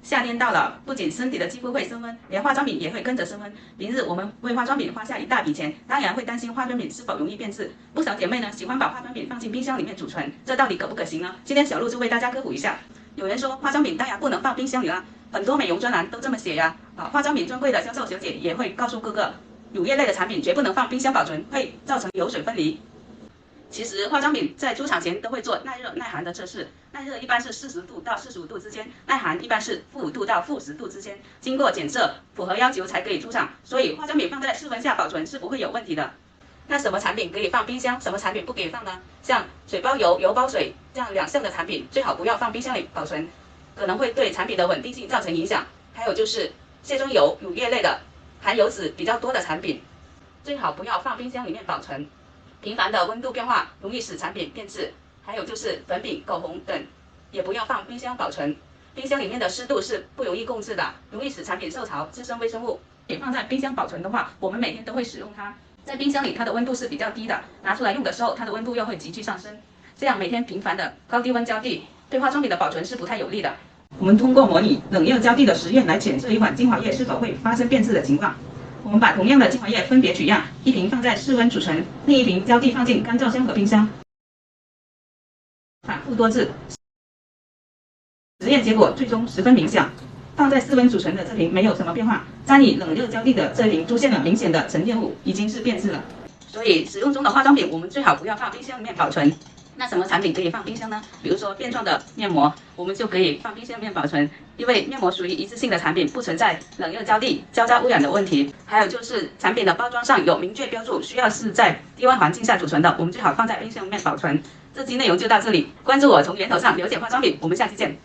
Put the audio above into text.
夏天到了，不仅身体的肌肤会升温，连化妆品也会跟着升温。平日我们为化妆品花下一大笔钱，当然会担心化妆品是否容易变质。不少姐妹呢喜欢把化妆品放进冰箱里面储存，这到底可不可行呢？今天小鹿就为大家科普一下。有人说化妆品当然不能放冰箱里啦，很多美容专栏都这么写呀。化妆品专柜的销售小姐也会告诉顾客，乳液类的产品绝不能放冰箱保存，会造成油水分离。其实化妆品在出厂前都会做耐热耐寒的测试，耐热一般是40度到45度之间，耐寒一般是-5度到-10度之间，经过检测符合要求才可以出厂，所以化妆品放在室温下保存是不会有问题的。那什么产品可以放冰箱，什么产品不可以放呢？像水包油、油包水这样两项的产品最好不要放冰箱里保存，可能会对产品的稳定性造成影响。还有就是卸妆油、乳液类的含油脂比较多的产品，最好不要放冰箱里面保存。频繁的温度变化容易使产品变质，还有就是粉饼、口红等也不要放冰箱保存。冰箱里面的湿度是不容易控制的，容易使产品受潮，滋生微生物。也放在冰箱保存的话，我们每天都会使用它，在冰箱里它的温度是比较低的，拿出来用的时候它的温度又会急剧上升，这样每天频繁的高低温交替，对化妆品的保存是不太有利的。我们通过模拟冷热交替的实验来检测一款精华液是否会发生变质的情况。我们把同样的精华液分别取样，一瓶放在室温储存，另一瓶交替放进干燥箱和冰箱，反复多次。实验结果最终十分明显，放在室温储存的这瓶没有什么变化，沾以冷热交替的这瓶出现了明显的沉淀物，已经是变质了。所以使用中的化妆品我们最好不要放冰箱里面保存。那什么产品可以放冰箱呢？比如说片状的面膜，我们就可以放冰箱里面保存，因为面膜属于一次性的产品，不存在冷热交替、交叉污染的问题。还有就是产品的包装上有明确标注，需要是在低温环境下储存的，我们最好放在冰箱里面保存。这期内容就到这里，关注我，从源头上了解化妆品，我们下期见。